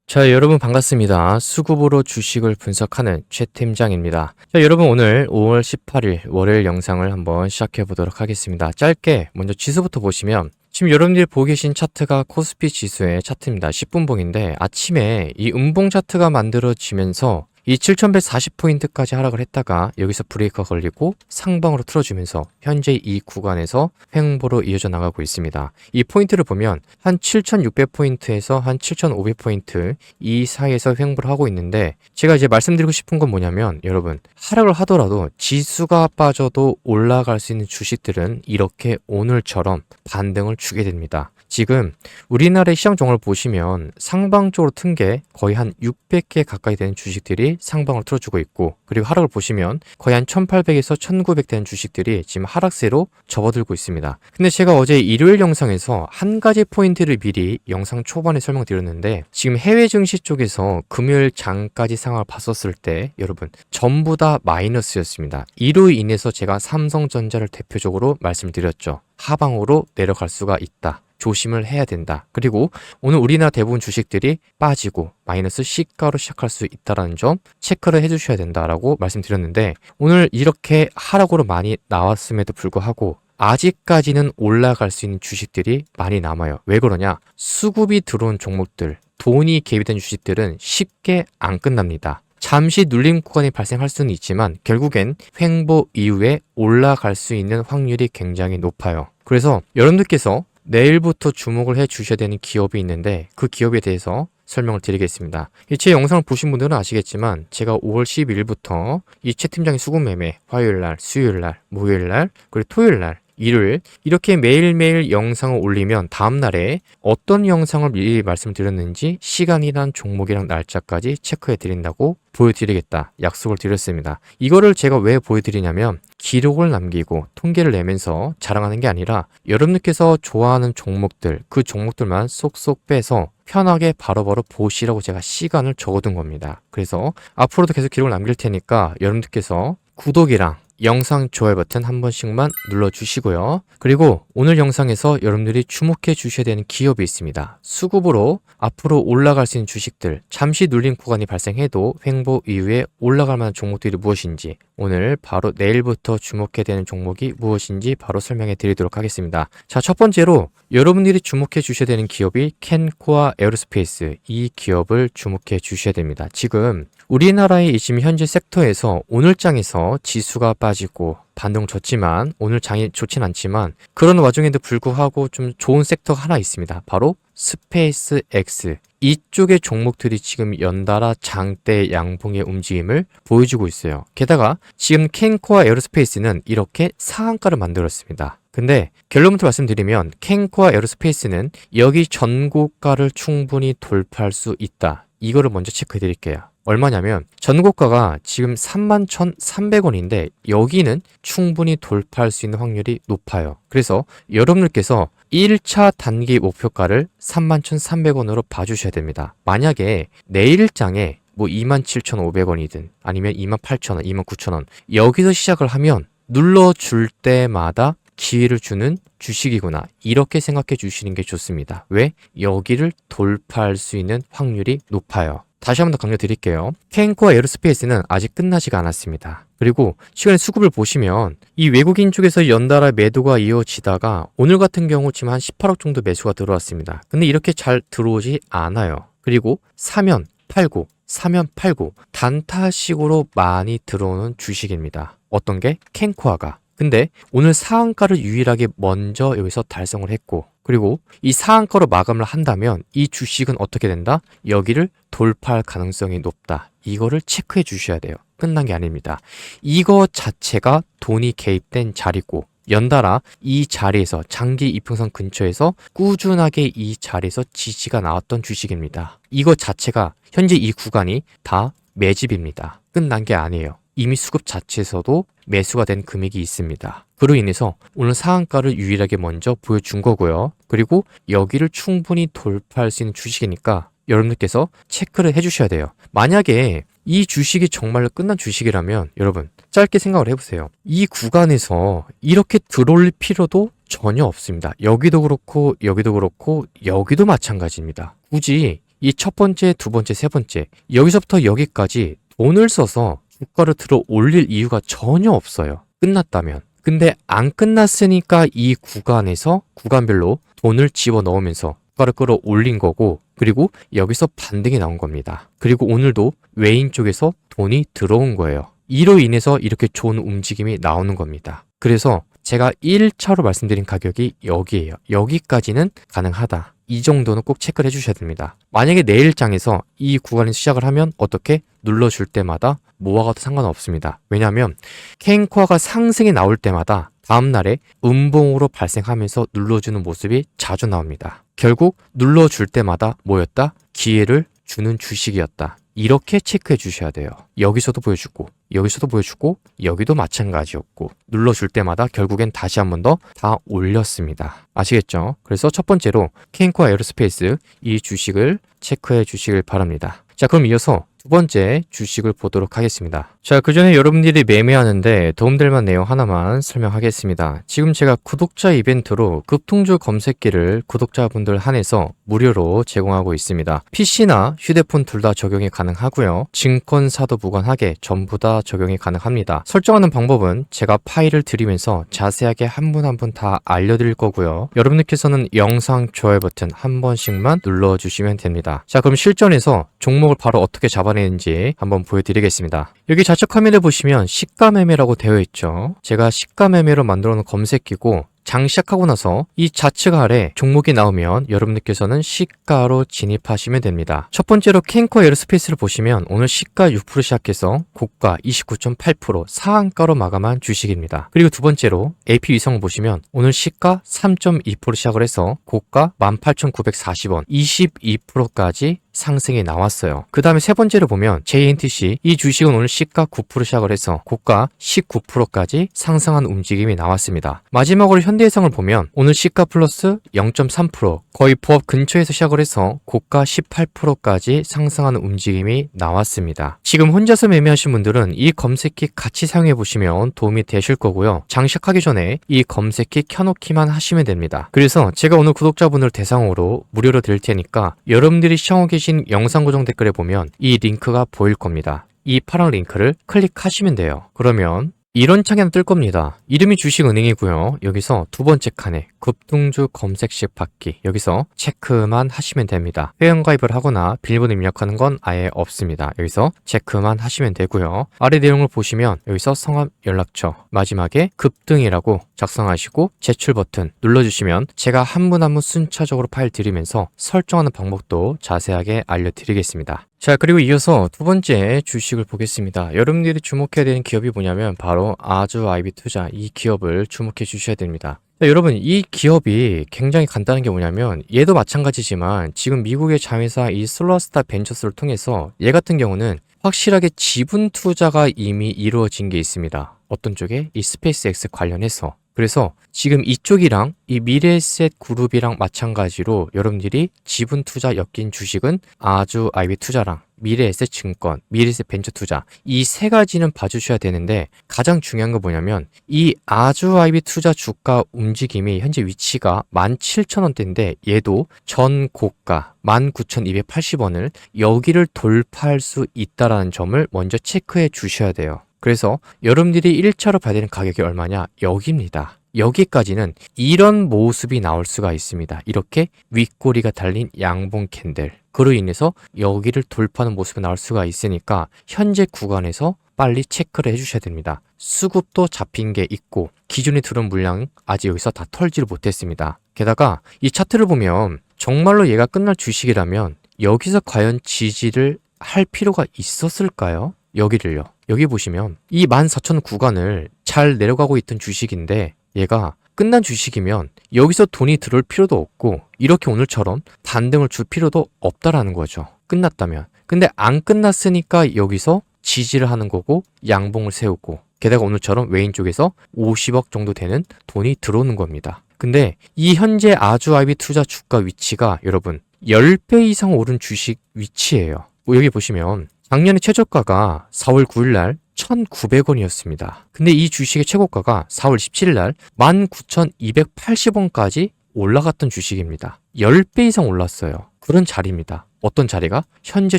자, 여러분 반갑습니다. 수급으로 주식을 분석하는 최 팀장입니다. 자, 여러분 오늘 5월 18일 월요일 영상을 한번 시작해 보도록 하겠습니다. 짧게 먼저 지수부터 보시면 지금 여러분들이 보고 계신 차트가 코스피 지수의 차트입니다. 10분봉인데 아침에 이 음봉 차트가 만들어지면서 이 7140포인트까지 하락을 했다가 여기서 브레이크가 걸리고 상방으로 틀어주면서 현재 이 구간에서 횡보로 이어져 나가고 있습니다. 이 포인트를 보면 한 7600포인트에서 한 7500포인트 이 사이에서 횡보를 하고 있는데 제가 이제 말씀드리고 싶은 건 뭐냐면 여러분 하락을 하더라도 지수가 빠져도 올라갈 수 있는 주식들은 이렇게 오늘처럼 반등을 주게 됩니다. 지금 우리나라의 시장 종목을 보시면 상방 쪽으로 튼 게 거의 한 600개 가까이 되는 주식들이 상방을 틀어주고 있고 그리고 하락을 보시면 거의 한 1800에서 1900 되는 주식들이 지금 하락세로 접어들고 있습니다. 근데 제가 어제 일요일 영상에서 한 가지 포인트를 미리 영상 초반에 설명드렸는데 지금 해외 증시 쪽에서 금요일 장까지 상황을 봤었을 때 여러분 전부 다 마이너스였습니다. 이로 인해서 제가 삼성전자를 대표적으로 말씀드렸죠. 하방으로 내려갈 수가 있다. 조심을 해야 된다. 그리고 오늘 우리나라 대부분 주식들이 빠지고 마이너스 시가로 시작할 수 있다는 점 체크를 해주셔야 된다라고 말씀드렸는데 오늘 이렇게 하락으로 많이 나왔음에도 불구하고 아직까지는 올라갈 수 있는 주식들이 많이 남아요. 왜 그러냐? 수급이 들어온 종목들, 돈이 개입이 된 주식들은 쉽게 안 끝납니다. 잠시 눌림 구간이 발생할 수는 있지만 결국엔 횡보 이후에 올라갈 수 있는 확률이 굉장히 높아요. 그래서 여러분들께서 내일부터 주목을 해 주셔야 되는 기업이 있는데 그 기업에 대해서 설명을 드리겠습니다. 제 영상을 보신 분들은 아시겠지만 제가 5월 12일부터 이 최 팀장의 수급 매매 화요일날, 수요일날, 목요일날, 그리고 토요일날 일요일 이렇게 매일매일 영상을 올리면 다음날에 어떤 영상을 미리 말씀드렸는지 시간이랑 종목이랑 날짜까지 체크해 드린다고 보여드리겠다 약속을 드렸습니다. 이거를 제가 왜 보여드리냐면 기록을 남기고 통계를 내면서 자랑하는 게 아니라 여러분들께서 좋아하는 종목들 그 종목들만 쏙쏙 빼서 편하게 바로바로 보시라고 제가 시간을 적어둔 겁니다. 그래서 앞으로도 계속 기록을 남길 테니까 여러분들께서 구독이랑 영상 좋아요 버튼 한 번씩만 눌러주시고요. 그리고 오늘 영상에서 여러분들이 주목해 주셔야 되는 기업이 있습니다. 수급으로 앞으로 올라갈 수 있는 주식들, 잠시 눌림 구간이 발생해도 횡보 이후에 올라갈 만한 종목들이 무엇인지 오늘 바로 내일부터 주목해야 되는 종목이 무엇인지 바로 설명해 드리도록 하겠습니다. 자, 첫 번째로 여러분들이 주목해 주셔야 되는 기업이 켄코아 에어로스페이스 이 기업을 주목해 주셔야 됩니다. 지금 우리나라의 지금 현재 섹터에서 오늘 장에서 지수가 빠지고 반등 줬지만 오늘 장이 좋진 않지만 그런 와중에도 불구하고 좀 좋은 섹터가 하나 있습니다. 바로 스페이스 X 이쪽의 종목들이 지금 연달아 장대 양봉의 움직임을 보여주고 있어요. 게다가 지금 켄코아 에어로스페이스는 이렇게 상한가를 만들었습니다. 근데 결론부터 말씀드리면 켄코아 에어로스페이스는 여기 전고가를 충분히 돌파할 수 있다. 이거를 먼저 체크해 드릴게요. 얼마냐면 전고가가 지금 31,300원인데 여기는 충분히 돌파할 수 있는 확률이 높아요. 그래서 여러분들께서 1차 단기 목표가를 31,300원으로 봐주셔야 됩니다. 만약에 내일장에 뭐 27,500원이든 아니면 28,000원, 29,000원 여기서 시작을 하면 눌러줄 때마다 기회를 주는 주식이구나 이렇게 생각해 주시는 게 좋습니다. 왜? 여기를 돌파할 수 있는 확률이 높아요. 다시 한 번 더 강조드릴게요. 켄코아 에어로스페이스는 아직 끝나지가 않았습니다. 그리고 최근에 수급을 보시면 이 외국인 쪽에서 연달아 매도가 이어지다가 오늘 같은 경우 지금 한 18억 정도 매수가 들어왔습니다. 근데 이렇게 잘 들어오지 않아요. 그리고 사면 팔고 사면 팔고 단타식으로 많이 들어오는 주식입니다. 어떤 게? 켄코아가. 근데 오늘 상한가를 유일하게 먼저 여기서 달성을 했고 그리고 이 상한가로 마감을 한다면 이 주식은 어떻게 된다? 여기를 돌파할 가능성이 높다. 이거를 체크해 주셔야 돼요. 끝난 게 아닙니다. 이거 자체가 돈이 개입된 자리고 연달아 이 자리에서 장기 이평선 근처에서 꾸준하게 이 자리에서 지지가 나왔던 주식입니다. 이거 자체가 현재 이 구간이 다 매집입니다. 끝난 게 아니에요. 이미 수급 자체에서도 매수가 된 금액이 있습니다. 그로 인해서 오늘 상한가를 유일하게 먼저 보여준 거고요. 그리고 여기를 충분히 돌파할 수 있는 주식이니까 여러분들께서 체크를 해주셔야 돼요. 만약에 이 주식이 정말로 끝난 주식이라면 여러분 짧게 생각을 해보세요. 이 구간에서 이렇게 들어올 필요도 전혀 없습니다. 여기도 그렇고 여기도 그렇고 여기도 마찬가지입니다. 굳이 이 첫 번째, 두 번째, 세 번째 여기서부터 여기까지 돈을 써서 주가를 들어 올릴 이유가 전혀 없어요. 끝났다면. 근데 안 끝났으니까 이 구간에서 구간별로 돈을 집어넣으면서 주가를 끌어올린 거고, 그리고 여기서 반등이 나온 겁니다. 그리고 오늘도 외인 쪽에서 돈이 들어온 거예요. 이로 인해서 이렇게 좋은 움직임이 나오는 겁니다. 그래서 제가 1차로 말씀드린 가격이 여기예요. 여기까지는 가능하다. 이 정도는 꼭 체크를 해주셔야 됩니다. 만약에 내일장에서 이 구간에서 시작을 하면 어떻게 눌러줄 때마다 뭐와 같도 상관없습니다. 왜냐하면 케인코아가 상승이 나올 때마다 다음날에 음봉으로 발생하면서 눌러주는 모습이 자주 나옵니다. 결국 눌러줄 때마다 뭐였다? 기회를 주는 주식이었다. 이렇게 체크해 주셔야 돼요. 여기서도 보여주고, 여기서도 보여주고, 여기도 마찬가지였고, 눌러줄 때마다 결국엔 다시 한 번 더 다 올렸습니다. 아시겠죠? 그래서 첫 번째로 케인코아 에어로스페이스 이 주식을 체크해 주시길 바랍니다. 자, 그럼 이어서 두 번째 주식을 보도록 하겠습니다. 자, 그 전에 여러분들이 매매하는데 도움될 만한 내용 하나만 설명하겠습니다. 지금 제가 구독자 이벤트로 급등주 검색기를 구독자분들 한해서 무료로 제공하고 있습니다. PC나 휴대폰 둘 다 적용이 가능하고요. 증권사도 무관하게 전부 다 적용이 가능합니다. 설정하는 방법은 제가 파일을 드리면서 자세하게 한 분 한 분 다 알려드릴 거고요. 여러분들께서는 영상 좋아요 버튼 한 번씩만 눌러주시면 됩니다. 자, 그럼 실전에서 종목을 바로 어떻게 잡아내는지 한번 보여드리겠습니다. 여기 좌측 화면에 보시면 시가 매매라고 되어 있죠. 제가 시가 매매로 만들어 놓은 검색기고, 장 시작하고 나서 이 좌측 아래 종목이 나오면 여러분들께서는 시가로 진입하시면 됩니다. 첫 번째로 케인코아 에어로스페이스를 보시면 오늘 시가 6% 시작해서 고가 29.8% 상한가로 마감한 주식입니다. 그리고 두 번째로 AP위성을 보시면 오늘 시가 3.2% 시작을 해서 고가 18,940원 22%까지 상승이 나왔어요. 그 다음에 세 번째로 보면 JNTC 이 주식은 오늘 시가 9% 시작을 해서 고가 19%까지 상승한 움직임이 나왔습니다. 마지막으로 현대해상을 보면 오늘 시가 플러스 0.3% 거의 보합 근처에서 시작을 해서 고가 18%까지 상승하는 움직임이 나왔습니다. 지금 혼자서 매매하신 분들은 이 검색기 같이 사용해 보시면 도움이 되실 거고요. 장시작하기 전에 이 검색기 켜놓기만 하시면 됩니다. 그래서 제가 오늘 구독자분들 대상으로 무료로 드릴 테니까 여러분들이 시청하고 계신 영상 고정 댓글에 보면 이 링크가 보일 겁니다. 이 파란 링크를 클릭하시면 돼요. 그러면 이런 창이 하나 뜰 겁니다. 이름이 주식은행이고요. 여기서 두 번째 칸에 급등주 검색식 받기, 여기서 체크만 하시면 됩니다. 회원가입을 하거나 비밀번호 입력하는 건 아예 없습니다. 여기서 체크만 하시면 되고요. 아래 내용을 보시면 여기서 성함, 연락처, 마지막에 급등이라고 작성하시고 제출 버튼 눌러주시면 제가 한 분 한 분 순차적으로 파일 드리면서 설정하는 방법도 자세하게 알려드리겠습니다. 자, 그리고 이어서 두 번째 주식을 보겠습니다. 여러분들이 주목해야 되는 기업이 뭐냐면 바로 아주아이비투자, 이 기업을 주목해 주셔야 됩니다. 자, 여러분, 이 기업이 굉장히 간단한 게 뭐냐면 얘도 마찬가지지만 지금 미국의 자회사 이 솔라스타 벤처스를 통해서 얘 같은 경우는 확실하게 지분 투자가 이미 이루어진 게 있습니다. 어떤 쪽에? 이 스페이스X 관련해서. 그래서 지금 이쪽이랑 이 미래에셋 그룹이랑 마찬가지로 여러분들이 지분 투자 엮인 주식은 아주아이비투자랑 미래에셋 증권, 미래에셋 벤처 투자 이 세 가지는 봐주셔야 되는데 가장 중요한 건 뭐냐면 이 아주아이비투자 주가 움직임이 현재 위치가 17,000원대인데 얘도 전 고가 19,280원을 여기를 돌파할 수 있다는 점을 먼저 체크해 주셔야 돼요. 그래서 여러분들이 1차로 봐야 되는 가격이 얼마냐? 여기입니다. 여기까지는 이런 모습이 나올 수가 있습니다. 이렇게 윗꼬리가 달린 양봉 캔들. 그로 인해서 여기를 돌파하는 모습이 나올 수가 있으니까 현재 구간에서 빨리 체크를 해주셔야 됩니다. 수급도 잡힌 게 있고 기존에 들어온 물량 아직 여기서 다 털지를 못했습니다. 게다가 이 차트를 보면 정말로 얘가 끝날 주식이라면 여기서 과연 지지를 할 필요가 있었을까요? 여기를요. 여기 보시면 이 14,000 구간을 잘 내려가고 있던 주식인데 얘가 끝난 주식이면 여기서 돈이 들어올 필요도 없고 이렇게 오늘처럼 반등을 줄 필요도 없다라는 거죠. 끝났다면. 근데 안 끝났으니까 여기서 지지를 하는 거고 양봉을 세우고 게다가 오늘처럼 외인 쪽에서 50억 정도 되는 돈이 들어오는 겁니다. 근데 이 현재 아주아이비투자 주가 위치가 여러분 10배 이상 오른 주식 위치예요. 여기 보시면 작년에 최저가가 4월 9일 날 1,900원이었습니다. 근데 이 주식의 최고가가 4월 17일 날 19,280원까지 올라갔던 주식입니다. 10배 이상 올랐어요. 그런 자리입니다. 어떤 자리가? 현재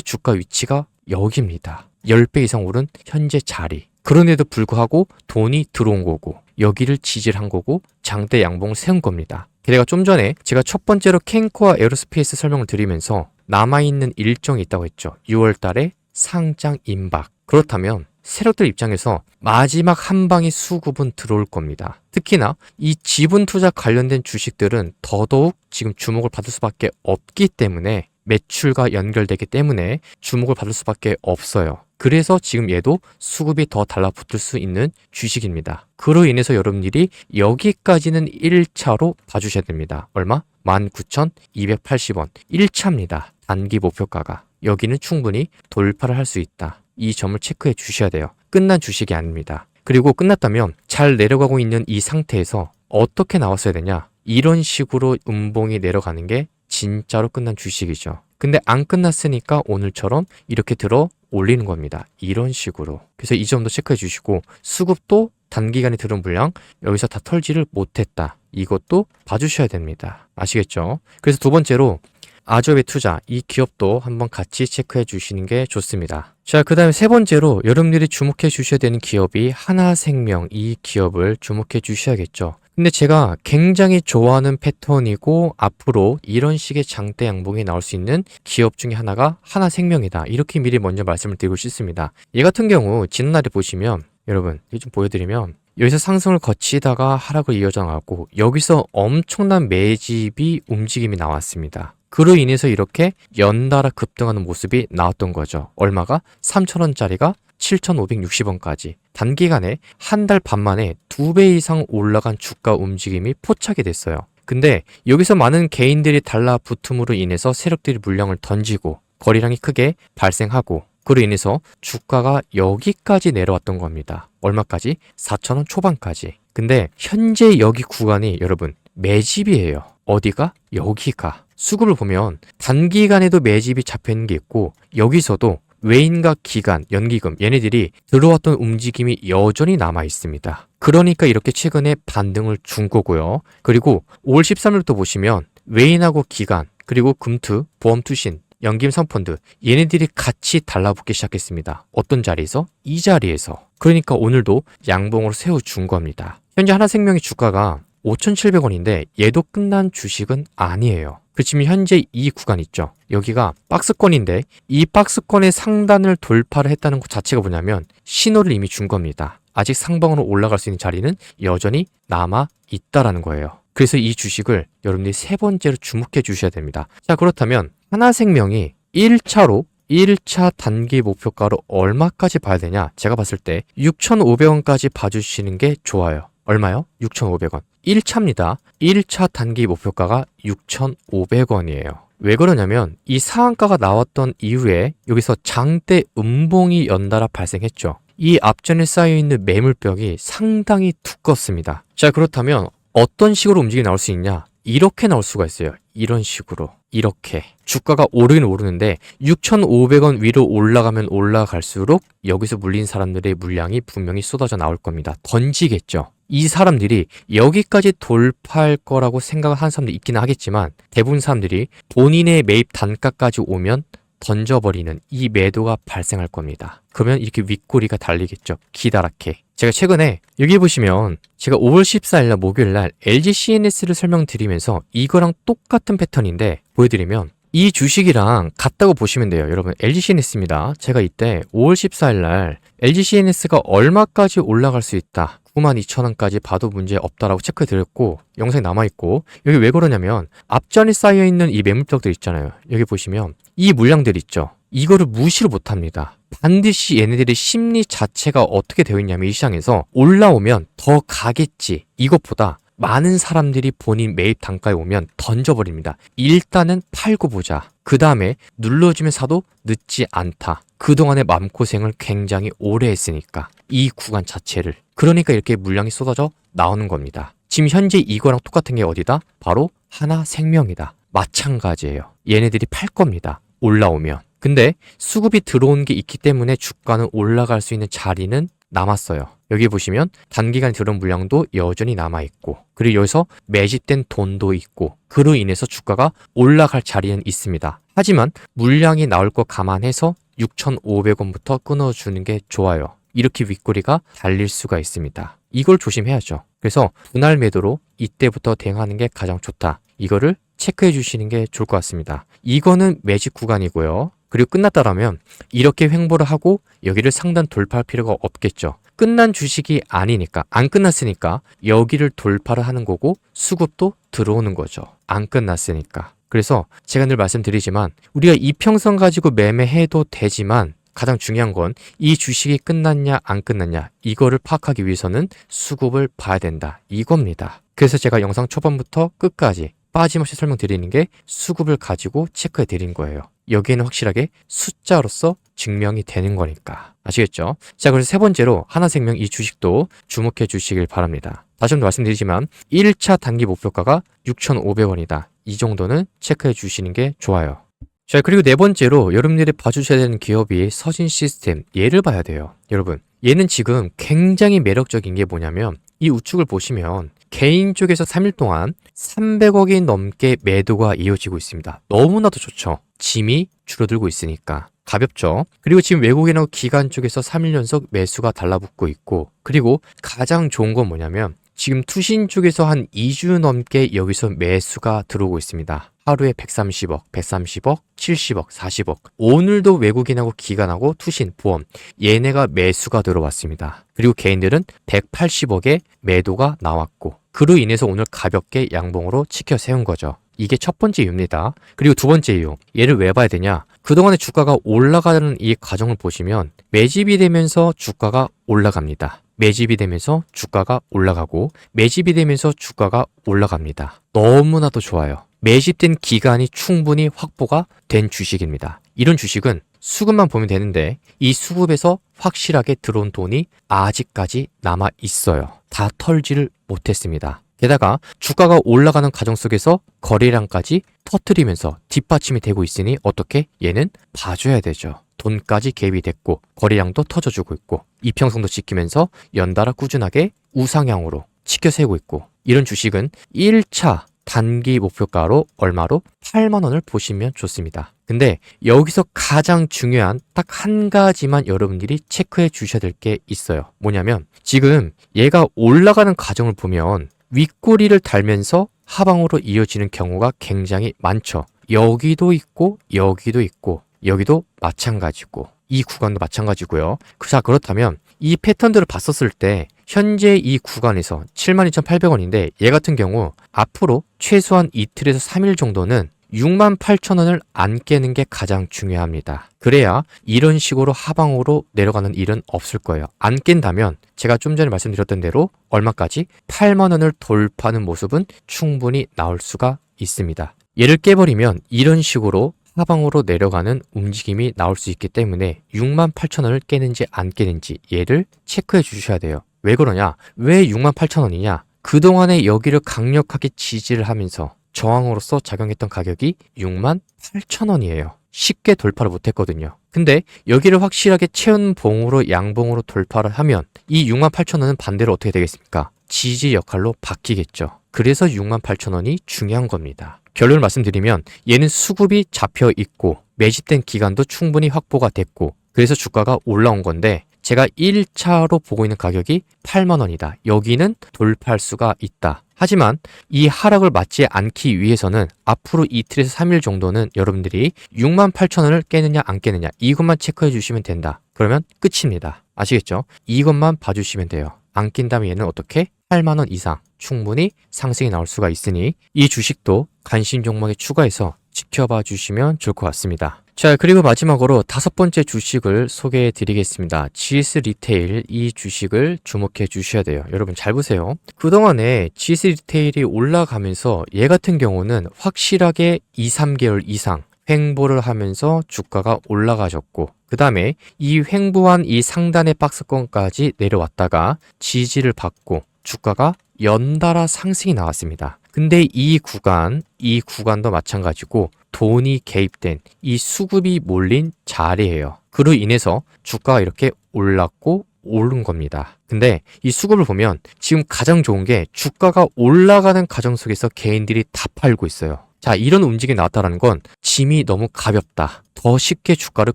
주가 위치가 여기입니다. 10배 이상 오른 현재 자리. 그런데도 불구하고 돈이 들어온 거고 여기를 지지를 한 거고 장대 양봉을 세운 겁니다. 게다가 좀 전에 제가 첫 번째로 캔코아 에어로스페이스 설명을 드리면서 남아있는 일정이 있다고 했죠. 6월 달에 상장 임박. 그렇다면 세력들 입장에서 마지막 한 방이 수급은 들어올 겁니다. 특히나 이 지분 투자 관련된 주식들은 더더욱 지금 주목을 받을 수밖에 없기 때문에 매출과 연결되기 때문에 주목을 받을 수밖에 없어요. 그래서 지금 얘도 수급이 더 달라붙을 수 있는 주식입니다. 그로 인해서 여러분들이 여기까지는 1차로 봐주셔야 됩니다. 얼마? 19,280원. 1차입니다. 단기 목표가가. 여기는 충분히 돌파를 할 수 있다. 이 점을 체크해 주셔야 돼요. 끝난 주식이 아닙니다. 그리고 끝났다면 잘 내려가고 있는 이 상태에서 어떻게 나왔어야 되냐? 이런 식으로 음봉이 내려가는 게 진짜로 끝난 주식이죠. 근데 안 끝났으니까 오늘처럼 이렇게 들어 올리는 겁니다. 이런 식으로. 그래서 이 점도 체크해 주시고 수급도 단기간에 들은 물량 여기서 다 털지를 못했다. 이것도 봐주셔야 됩니다. 아시겠죠? 그래서 두 번째로 아조의 투자, 이 기업도 한번 같이 체크해 주시는 게 좋습니다. 자, 그 다음에 세 번째로 여러분들이 주목해 주셔야 되는 기업이 하나생명, 이 기업을 주목해 주셔야겠죠. 근데 제가 굉장히 좋아하는 패턴이고 앞으로 이런 식의 장대 양봉이 나올 수 있는 기업 중에 하나가 하나생명이다. 이렇게 미리 먼저 말씀을 드리고 싶습니다. 얘 같은 경우 지난날에 보시면 여러분 이거 좀 보여드리면 여기서 상승을 거치다가 하락을 이어져 나왔고 여기서 엄청난 매집이 움직임이 나왔습니다. 그로 인해서 이렇게 연달아 급등하는 모습이 나왔던 거죠. 얼마가? 3,000원짜리가 7,560원까지 단기간에 한 달 반 만에 2배 이상 올라간 주가 움직임이 포착이 됐어요. 근데 여기서 많은 개인들이 달라붙음으로 인해서 세력들이 물량을 던지고 거래량이 크게 발생하고 그로 인해서 주가가 여기까지 내려왔던 겁니다. 얼마까지? 4,000원 초반까지. 근데 현재 여기 구간이 여러분 매집이에요. 어디가? 여기가. 수급을 보면 단기간에도 매집이 잡혀있는 게 있고 여기서도 외인과 기관, 연기금 얘네들이 들어왔던 움직임이 여전히 남아 있습니다. 그러니까 이렇게 최근에 반등을 준 거고요. 그리고 5월 13일부터 보시면 외인하고 기관, 그리고 금투, 보험투신, 연김선펀드 얘네들이 같이 달라붙기 시작했습니다. 어떤 자리에서? 이 자리에서. 그러니까 오늘도 양봉으로 세워준 겁니다. 현재 하나생명의 주가가 5,700원인데 얘도 끝난 주식은 아니에요. 그치만 현재 이 구간 있죠. 여기가 박스권인데 이 박스권의 상단을 돌파를 했다는 것 자체가 뭐냐면 신호를 이미 준 겁니다. 아직 상방으로 올라갈 수 있는 자리는 여전히 남아 있다라는 거예요. 그래서 이 주식을 여러분들이 세 번째로 주목해 주셔야 됩니다. 자, 그렇다면 하나생명이 1차 단기 목표가로 얼마까지 봐야 되냐? 제가 봤을 때 6,500원까지 봐주시는 게 좋아요. 얼마요? 6,500원. 1차입니다. 1차 단기 목표가가 6,500원이에요. 왜 그러냐면 이 상한가가 나왔던 이후에 여기서 장대 음봉이 연달아 발생했죠. 이 앞전에 쌓여있는 매물벽이 상당히 두껍습니다. 자, 그렇다면 어떤 식으로 움직임이 나올 수 있냐? 이렇게 나올 수가 있어요. 이런 식으로. 이렇게. 주가가 오르긴 오르는데 6,500원 위로 올라가면 올라갈수록 여기서 물린 사람들의 물량이 분명히 쏟아져 나올 겁니다. 던지겠죠. 이 사람들이 여기까지 돌파할 거라고 생각을 하는 사람도 있기는 하겠지만 대부분 사람들이 본인의 매입 단가까지 오면 던져버리는 이 매도가 발생할 겁니다. 그러면 이렇게 윗꼬리가 달리겠죠. 기다랗게. 제가 최근에 여기 보시면 제가 5월 14일날 목요일날 LG CNS를 설명드리면서 이거랑 똑같은 패턴인데 보여드리면 이 주식이랑 같다고 보시면 돼요. 여러분 LG CNS입니다. 제가 이때 5월 14일날 LG CNS가 얼마까지 올라갈 수 있다. 92,000원까지 봐도 문제 없다라고 체크해 드렸고 영상이 남아있고 여기 왜 그러냐면 앞전에 쌓여있는 이 매물벽들 있잖아요. 여기 보시면 이 물량들 있죠. 이거를 무시를 못합니다. 반드시 얘네들의 심리 자체가 어떻게 되어 있냐면 이 시장에서 올라오면 더 가겠지. 이것보다 많은 사람들이 본인 매입 단가에 오면 던져버립니다. 일단은 팔고 보자. 그 다음에 눌러주면 사도 늦지 않다. 그동안의 마음고생을 굉장히 오래 했으니까 이 구간 자체를. 그러니까 이렇게 물량이 쏟아져 나오는 겁니다. 지금 현재 이거랑 똑같은 게 어디다? 바로 하나생명이다. 마찬가지예요. 얘네들이 팔 겁니다. 올라오면. 근데 수급이 들어온 게 있기 때문에 주가는 올라갈 수 있는 자리는 남았어요. 여기 보시면 단기간 들어온 물량도 여전히 남아있고, 그리고 여기서 매집된 돈도 있고, 그로 인해서 주가가 올라갈 자리는 있습니다. 하지만 물량이 나올 거 감안해서 6,500원부터 끊어주는 게 좋아요. 이렇게 윗꼬리가 달릴 수가 있습니다. 이걸 조심해야죠. 그래서 분할 매도로 이때부터 대응하는 게 가장 좋다. 이거를 체크해 주시는 게 좋을 것 같습니다. 이거는 매집 구간이고요. 그리고 끝났다라면 이렇게 횡보를 하고 여기를 상단 돌파할 필요가 없겠죠. 끝난 주식이 아니니까, 안 끝났으니까 여기를 돌파를 하는 거고 수급도 들어오는 거죠. 안 끝났으니까. 그래서 제가 늘 말씀드리지만 우리가 이평선 가지고 매매해도 되지만 가장 중요한 건 이 주식이 끝났냐 안 끝났냐 이거를 파악하기 위해서는 수급을 봐야 된다. 이겁니다. 그래서 제가 영상 초반부터 끝까지 빠짐없이 설명드리는 게 수급을 가지고 체크해 드린 거예요. 여기에는 확실하게 숫자로서 증명이 되는 거니까. 아시겠죠? 자, 그래서 세 번째로 하나생명 이 주식도 주목해 주시길 바랍니다. 다시 한번 말씀드리지만 1차 단기 목표가가 6,500원이다. 이 정도는 체크해 주시는 게 좋아요. 자, 그리고 네 번째로 여러분들이 봐주셔야 되는 기업이 서진 시스템. 얘를 봐야 돼요. 여러분, 얘는 지금 굉장히 매력적인 게 뭐냐면 이 우측을 보시면 개인 쪽에서 3일 동안 300억이 넘게 매도가 이어지고 있습니다. 너무나도 좋죠. 짐이 줄어들고 있으니까 가볍죠. 그리고 지금 외국인하고 기관 쪽에서 3일 연속 매수가 달라붙고 있고, 그리고 가장 좋은 건 뭐냐면 지금 투신 쪽에서 한 2주 넘게 여기서 매수가 들어오고 있습니다. 하루에 130억, 130억, 70억, 40억. 오늘도 외국인하고 기관하고 투신, 보험 얘네가 매수가 들어왔습니다. 그리고 개인들은 180억의 매도가 나왔고, 그로 인해서 오늘 가볍게 양봉으로 치켜 세운 거죠. 이게 첫 번째 이유입니다. 그리고 두 번째 이유. 얘를 왜 봐야 되냐? 그동안에 주가가 올라가는 이 과정을 보시면 매집이 되면서 주가가 올라갑니다. 매집이 되면서 주가가 올라가고 매집이 되면서 주가가 올라갑니다. 너무나도 좋아요. 매집된 기간이 충분히 확보가 된 주식입니다. 이런 주식은 수급만 보면 되는데 이 수급에서 확실하게 들어온 돈이 아직까지 남아 있어요. 다 털지를 못했습니다. 게다가 주가가 올라가는 과정 속에서 거래량까지 터뜨리면서 뒷받침이 되고 있으니 어떻게? 얘는 봐줘야 되죠. 돈까지 개입이 됐고 거래량도 터져주고 있고 이평선도 지키면서 연달아 꾸준하게 우상향으로 치켜세우고 있고, 이런 주식은 1차 단기 목표가로 얼마로? 8만 원을 보시면 좋습니다. 근데 여기서 가장 중요한 딱 한 가지만 여러분들이 체크해 주셔야 될 게 있어요. 뭐냐면 지금 얘가 올라가는 과정을 보면 윗꼬리를 달면서 하방으로 이어지는 경우가 굉장히 많죠. 여기도 있고 여기도 있고 여기도 마찬가지고 이 구간도 마찬가지고요. 자, 그렇다면 이 패턴들을 봤었을 때 현재 이 구간에서 72,800원인데 얘 같은 경우 앞으로 최소한 이틀에서 3일 정도는 68,000원을 안 깨는 게 가장 중요합니다. 그래야 이런 식으로 하방으로 내려가는 일은 없을 거예요. 안 깬다면 제가 좀 전에 말씀드렸던 대로 얼마까지? 8만 원을 돌파하는 모습은 충분히 나올 수가 있습니다. 얘를 깨버리면 이런 식으로 하방으로 내려가는 움직임이 나올 수 있기 때문에 68,000원을 깨는지 안 깨는지 얘를 체크해 주셔야 돼요. 왜 그러냐? 왜 68,000원이냐? 그동안에 여기를 강력하게 지지를 하면서 저항으로서 작용했던 가격이 68,000원이에요. 쉽게 돌파를 못했거든요. 근데 여기를 확실하게 체운봉으로 양봉으로 돌파를 하면 이 68,000원은 반대로 어떻게 되겠습니까? 지지 역할로 바뀌겠죠. 그래서 68,000원이 중요한 겁니다. 결론을 말씀드리면 얘는 수급이 잡혀 있고 매집된 기간도 충분히 확보가 됐고 그래서 주가가 올라온 건데 제가 1차로 보고 있는 가격이 8만 원이다. 여기는 돌파할 수가 있다. 하지만 이 하락을 맞지 않기 위해서는 앞으로 이틀에서 3일 정도는 여러분들이 68,000원을 깨느냐 안 깨느냐 이것만 체크해 주시면 된다. 그러면 끝입니다. 아시겠죠? 이것만 봐주시면 돼요. 안 낀다면 얘는 어떻게? 8만 원 이상 충분히 상승이 나올 수가 있으니 이 주식도 관심 종목에 추가해서 지켜봐 주시면 좋을 것 같습니다. 자, 그리고 마지막으로 다섯 번째 주식을 소개해 드리겠습니다. GS 리테일 이 주식을 주목해 주셔야 돼요. 여러분 잘 보세요. 그동안에 GS 리테일이 올라가면서 얘 같은 경우는 확실하게 2, 3개월 이상 횡보를 하면서 주가가 올라가셨고 그 다음에 이 횡보한 이 상단의 박스권까지 내려왔다가 지지를 받고 주가가 연달아 상승이 나왔습니다. 근데 이 구간도 마찬가지고 돈이 개입된 이 수급이 몰린 자리예요. 그로 인해서 주가가 이렇게 올랐고 오른 겁니다. 근데 이 수급을 보면 지금 가장 좋은 게 주가가 올라가는 과정 속에서 개인들이 다 팔고 있어요. 자, 이런 움직임이 나왔다는 건 짐이 너무 가볍다. 더 쉽게 주가를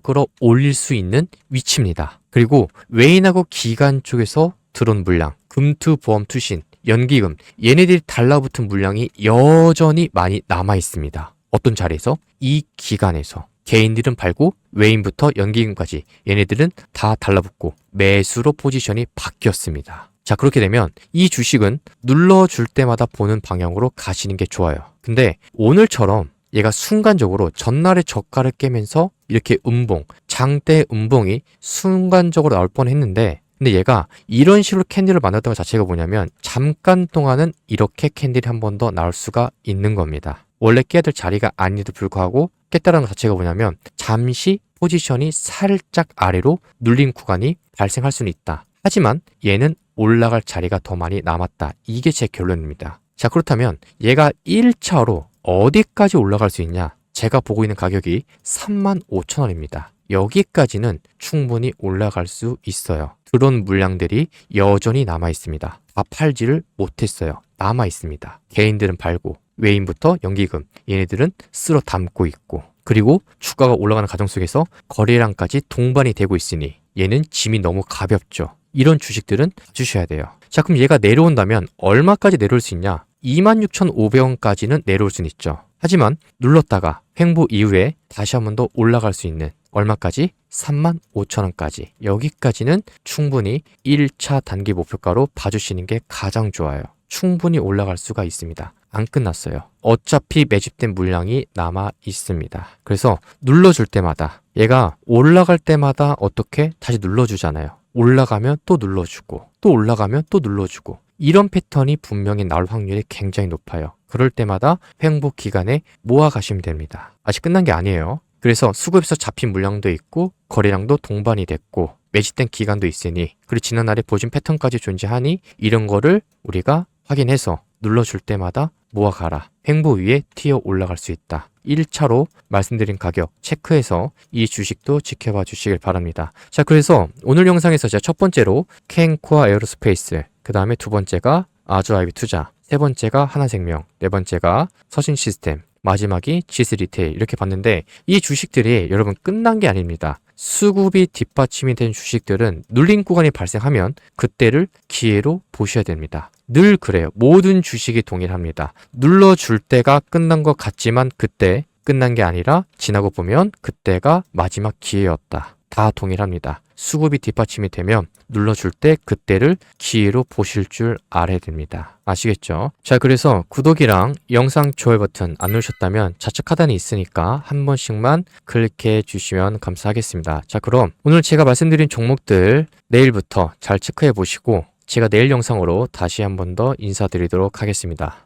끌어올릴 수 있는 위치입니다. 그리고 외인하고 기관 쪽에서 들어온 물량, 금투, 보험, 투신, 연기금, 얘네들이 달라붙은 물량이 여전히 많이 남아 있습니다. 어떤 자리에서? 이 기간에서. 개인들은 팔고 외인부터 연기금까지 얘네들은 다 달라붙고 매수로 포지션이 바뀌었습니다. 자, 그렇게 되면 이 주식은 눌러줄 때마다 보는 방향으로 가시는 게 좋아요. 근데 오늘처럼 얘가 순간적으로 전날의 저가를 깨면서 이렇게 장대 음봉이 순간적으로 나올 뻔했는데, 근데 얘가 이런 식으로 캔들을 만들었던 것 자체가 뭐냐면 잠깐 동안은 이렇게 캔들이 한 번 더 나올 수가 있는 겁니다. 원래 깨야 될 자리가 아닌데도 불구하고 깼다는 것 자체가 뭐냐면 잠시 포지션이 살짝 아래로 눌린 구간이 발생할 수는 있다. 하지만 얘는 올라갈 자리가 더 많이 남았다. 이게 제 결론입니다. 자, 그렇다면 얘가 1차로 어디까지 올라갈 수 있냐? 제가 보고 있는 가격이 35,000원입니다. 여기까지는 충분히 올라갈 수 있어요. 들어온 물량들이 여전히 남아 있습니다. 다 팔지를 못했어요. 남아 있습니다. 개인들은 팔고 외인부터 연기금, 얘네들은 쓸어 담고 있고, 그리고 주가가 올라가는 과정 속에서 거래량까지 동반이 되고 있으니 얘는 짐이 너무 가볍죠. 이런 주식들은 주셔야 돼요. 자, 그럼 얘가 내려온다면 얼마까지 내려올 수 있냐? 26,500원까지는 내려올 수는 있죠. 하지만 눌렀다가 횡보 이후에 다시 한 번 더 올라갈 수 있는 얼마까지? 35,000원까지. 여기까지는 충분히 1차 단기 목표가로 봐주시는 게 가장 좋아요. 충분히 올라갈 수가 있습니다. 안 끝났어요. 어차피 매집된 물량이 남아 있습니다. 그래서 눌러줄 때마다, 얘가 올라갈 때마다 어떻게 다시 눌러주잖아요. 올라가면 또 눌러주고, 또 올라가면 또 눌러주고, 이런 패턴이 분명히 나올 확률이 굉장히 높아요. 그럴 때마다 횡보 기간에 모아 가시면 됩니다. 아직 끝난 게 아니에요. 그래서 수급에서 잡힌 물량도 있고 거래량도 동반이 됐고 매집된 기간도 있으니, 그리고 지난날에 보신 패턴까지 존재하니 이런 거를 우리가 확인해서 눌러줄 때마다 모아가라. 횡보 위에 튀어 올라갈 수 있다. 1차로 말씀드린 가격 체크해서 이 주식도 지켜봐 주시길 바랍니다. 자, 그래서 오늘 영상에서 제가 첫 번째로 캔코아 에어로스페이스, 그 다음에 두 번째가 아주아이비 투자, 세 번째가 하나생명, 네 번째가 서신시스템, 마지막이 지스리테일, 이렇게 봤는데 이 주식들이 여러분 끝난 게 아닙니다. 수급이 뒷받침이 된 주식들은 눌림 구간이 발생하면 그때를 기회로 보셔야 됩니다. 늘 그래요. 모든 주식이 동일합니다. 눌러줄 때가 끝난 것 같지만 그때 끝난 게 아니라 지나고 보면 그때가 마지막 기회였다. 다 동일합니다. 수급이 뒷받침이 되면 눌러줄 때 그때를 기회로 보실 줄 알아야 됩니다. 아시겠죠? 자, 그래서 구독이랑 영상 좋아요 버튼 안 누르셨다면 좌측 하단에 있으니까 한 번씩만 클릭해 주시면 감사하겠습니다. 자, 그럼 오늘 제가 말씀드린 종목들 내일부터 잘 체크해 보시고 제가 내일 영상으로 다시 한 번 더 인사드리도록 하겠습니다.